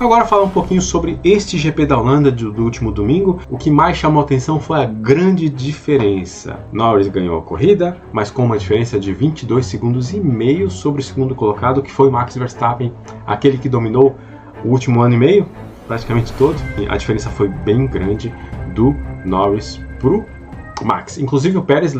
Agora falar um pouquinho sobre este GP da Holanda do último domingo. O que mais chamou a atenção foi a grande diferença. Norris ganhou a corrida, mas com uma diferença de 22 segundos e meio sobre o segundo colocado, que foi Max Verstappen, aquele que dominou o último ano e meio, praticamente todo. E a diferença foi bem grande do Norris pro Max. Inclusive o Pérez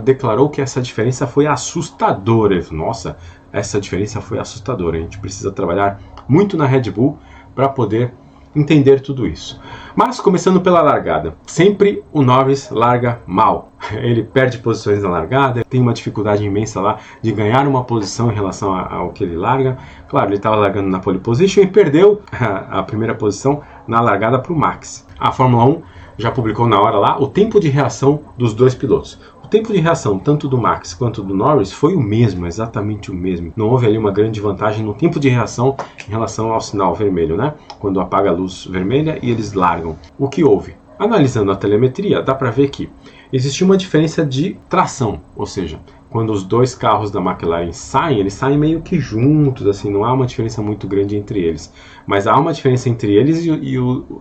declarou que essa diferença foi assustadora. Nossa, essa diferença foi assustadora. A gente precisa trabalhar muito na Red Bull para poder entender tudo isso. Mas começando pela largada, sempre o Norris larga mal. Ele perde posições na largada, tem uma dificuldade imensa lá de ganhar uma posição em relação ao que ele larga. Claro, ele estava largando na pole position e perdeu a primeira posição na largada para o Max. A Fórmula 1 já publicou na hora lá o tempo de reação dos dois pilotos. O tempo de reação tanto do Max quanto do Norris foi o mesmo, exatamente o mesmo. Não houve ali uma grande vantagem no tempo de reação em relação ao sinal vermelho, né? Quando apaga a luz vermelha e eles largam. O que houve? Analisando a telemetria, dá para ver que existe uma diferença de tração, ou seja, quando os dois carros da McLaren saem, eles saem meio que juntos, assim, não há uma diferença muito grande entre eles. Mas há uma diferença entre eles e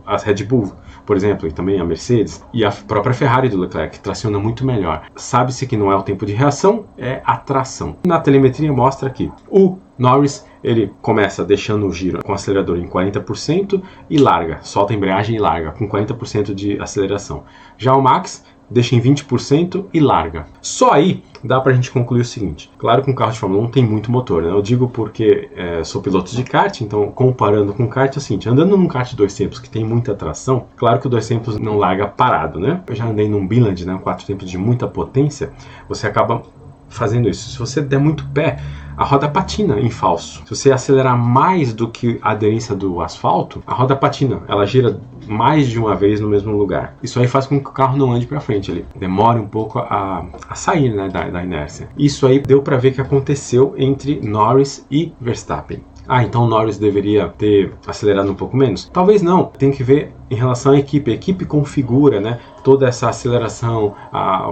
as Red Bull, por exemplo, e também a Mercedes, e a própria Ferrari do Leclerc, que traciona muito melhor. Sabe-se que não é o tempo de reação, é a tração. Na telemetria mostra que o Norris, ele começa deixando o giro com o acelerador em 40% e larga, solta a embreagem e larga, com 40% de aceleração. Já o Max deixa em 20% e larga. Só aí dá pra gente concluir o seguinte. Claro que um carro de Fórmula 1 tem muito motor, né? Eu digo porque sou piloto de kart, então comparando com kart é o seguinte, andando num kart 2 tempos que tem muita tração, claro que o 2 tempos não larga parado, né? Eu já andei num Biland, né? 4 tempos de muita potência, você acaba fazendo isso. Se você der muito pé, a roda patina em falso. Se você acelerar mais do que a aderência do asfalto, a roda patina, ela gira mais de uma vez no mesmo lugar. Isso aí faz com que o carro não ande para frente, ele demore um pouco a sair, né, da inércia. Isso aí deu para ver que aconteceu entre Norris e Verstappen. Ah, então o Norris deveria ter acelerado um pouco menos? Talvez não, tem que ver em relação à equipe. A equipe configura, né, toda essa aceleração,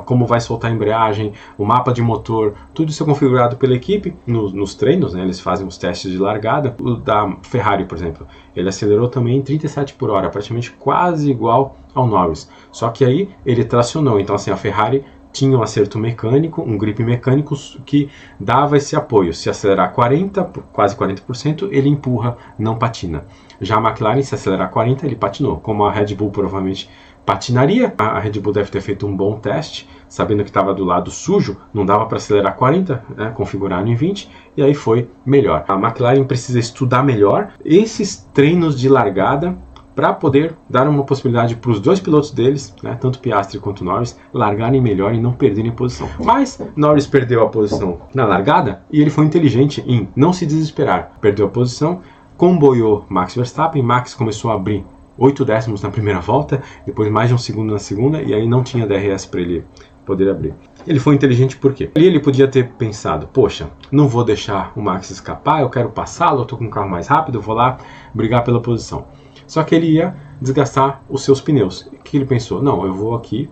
como vai soltar a embreagem, o mapa de motor, tudo isso é configurado pela equipe nos treinos, né, eles fazem os testes de largada. O da Ferrari, por exemplo, ele acelerou também em 37 por hora, praticamente quase igual ao Norris. Só que aí ele tracionou, então assim, a Ferrari tinha um acerto mecânico, um grip mecânico que dava esse apoio. Se acelerar 40%, quase 40%, ele empurra, não patina. Já a McLaren, se acelerar 40%, ele patinou. Como a Red Bull provavelmente patinaria, a Red Bull deve ter feito um bom teste, sabendo que estava do lado sujo, não dava para acelerar 40%, né, configurado em 20%, e aí foi melhor. A McLaren precisa estudar melhor esses treinos de largada, para poder dar uma possibilidade para os dois pilotos deles, né, tanto Piastri quanto Norris, largarem melhor e não perderem posição. Mas Norris perdeu a posição na largada e ele foi inteligente em não se desesperar. Perdeu a posição, comboiou Max Verstappen, Max começou a abrir 8 décimos na primeira volta, depois mais de um segundo na segunda, e aí não tinha DRS para ele poder abrir. Ele foi inteligente por quê? Ele podia ter pensado, poxa, não vou deixar o Max escapar, eu quero passá-lo, eu estou com um carro mais rápido, eu vou lá brigar pela posição. Só que ele ia desgastar os seus pneus. O que ele pensou? Não, eu vou aqui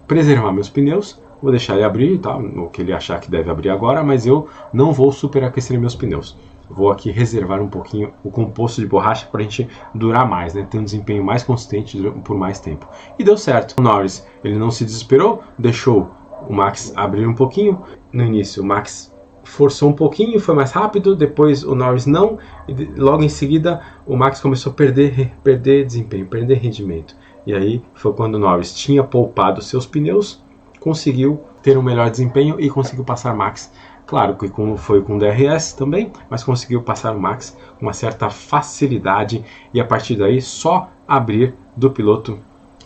preservar meus pneus, vou deixar ele abrir, tá? O que ele achar que deve abrir agora, mas eu não vou superaquecer meus pneus. Vou aqui reservar um pouquinho o composto de borracha para a gente durar mais, né? Ter um desempenho mais consistente por mais tempo. E deu certo. O Norris, ele não se desesperou, deixou o Max abrir um pouquinho. No início, o Max forçou um pouquinho, foi mais rápido, depois o Norris não, e logo em seguida o Max começou a perder desempenho, perder rendimento. E aí foi quando o Norris tinha poupado seus pneus, conseguiu ter um melhor desempenho e conseguiu passar Max. Claro que foi com DRS também, mas conseguiu passar o Max com uma certa facilidade e a partir daí só abrir do piloto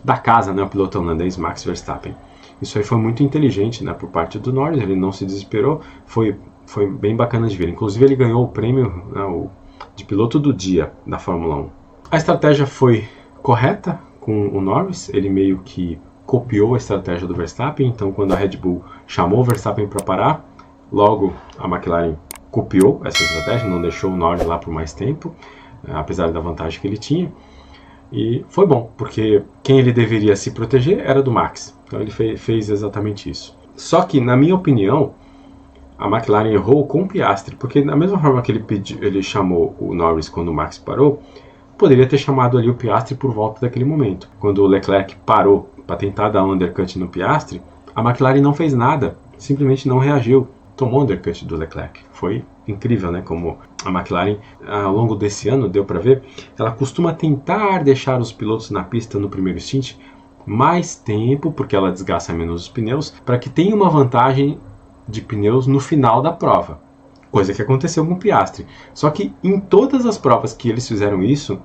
da casa, né, o piloto holandês Max Verstappen. Isso aí foi muito inteligente, né, por parte do Norris, ele não se desesperou, foi bem bacana de ver. Inclusive ele ganhou o prêmio, né, de piloto do dia da Fórmula 1. A estratégia foi correta com o Norris, ele meio que copiou a estratégia do Verstappen, então quando a Red Bull chamou o Verstappen para parar, logo a McLaren copiou essa estratégia, não deixou o Norris lá por mais tempo, apesar da vantagem que ele tinha. E foi bom, porque quem ele deveria se proteger era do Max. Então ele fez exatamente isso. Só que, na minha opinião, a McLaren errou com o Piastri, porque da mesma forma que ele chamou o Norris quando o Max parou, poderia ter chamado ali o Piastri por volta daquele momento. Quando o Leclerc parou para tentar dar um undercut no Piastri, a McLaren não fez nada, simplesmente não reagiu, tomou o undercut do Leclerc. Foi incrível, né? Como a McLaren, ao longo desse ano, deu para ver, ela costuma tentar deixar os pilotos na pista no primeiro stint mais tempo, porque ela desgasta menos os pneus, para que tenha uma vantagem de pneus no final da prova. Coisa que aconteceu com o Piastri. Só que em todas as provas que eles fizeram isso,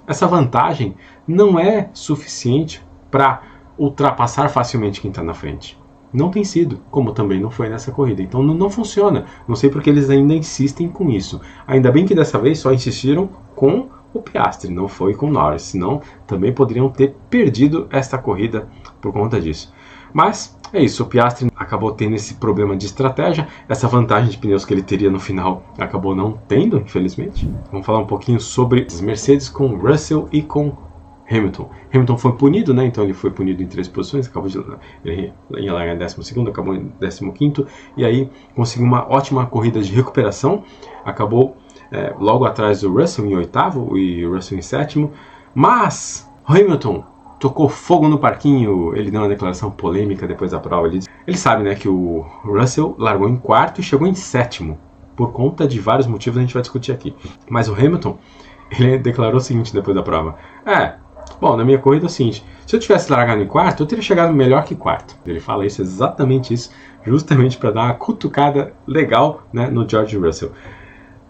essa vantagem não é suficiente para ultrapassar facilmente quem está na frente. Não tem sido, como também não foi nessa corrida. Então não funciona. Não sei porque eles ainda insistem com isso. Ainda bem que dessa vez só insistiram com o Piastri, não foi com o Norris. Senão também poderiam ter perdido esta corrida por conta disso. Mas é isso, o Piastri acabou tendo esse problema de estratégia. Essa vantagem de pneus que ele teria no final acabou não tendo, infelizmente. Vamos falar um pouquinho sobre as Mercedes com Russell e com Hamilton. Hamilton foi punido, né? Então ele foi punido em 3 posições, ele ia largar em 12º, acabou em 15º, e aí conseguiu uma ótima corrida de recuperação, acabou logo atrás do Russell em 8º e o Russell em 7º, mas Hamilton tocou fogo no parquinho. Ele deu uma declaração polêmica depois da prova. Ele sabe, né, que o Russell largou em 4º e chegou em 7º, por conta de vários motivos a gente vai discutir aqui. Mas o Hamilton, ele declarou o seguinte depois da prova: bom, na minha corrida é o seguinte, se eu tivesse largado em 4º, eu teria chegado melhor que 4º. Ele fala isso, exatamente isso, justamente para dar uma cutucada legal, né, no George Russell.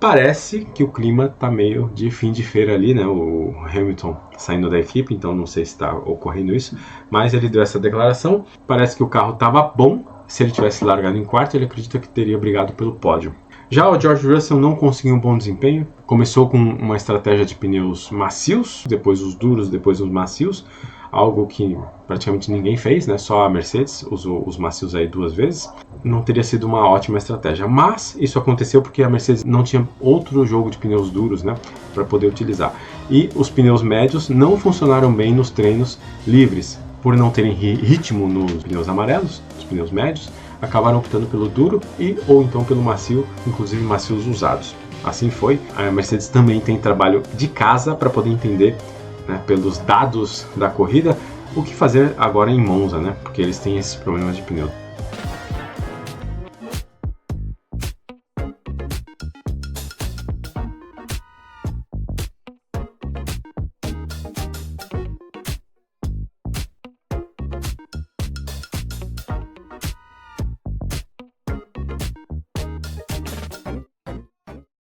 Parece que o clima tá meio de fim de feira ali, né? O Hamilton saindo da equipe, então não sei se está ocorrendo isso, mas ele deu essa declaração. Parece que o carro estava bom. Se ele tivesse largado em 4º, ele acredita que teria brigado pelo pódio. Já o George Russell não conseguiu um bom desempenho. Começou com uma estratégia de pneus macios, depois os duros, depois os macios. Algo que praticamente ninguém fez, né? Só a Mercedes usou os macios aí 2 vezes. Não teria sido uma ótima estratégia, mas isso aconteceu porque a Mercedes não tinha outro jogo de pneus duros, né, para poder utilizar. E os pneus médios não funcionaram bem nos treinos livres, por não terem ritmo nos pneus amarelos, os pneus médios, acabaram optando pelo duro ou então pelo macio, inclusive macios usados. Assim foi. A Mercedes também tem trabalho de casa para poder entender, né, pelos dados da corrida, o que fazer agora em Monza, né, porque eles têm esses problemas de pneu.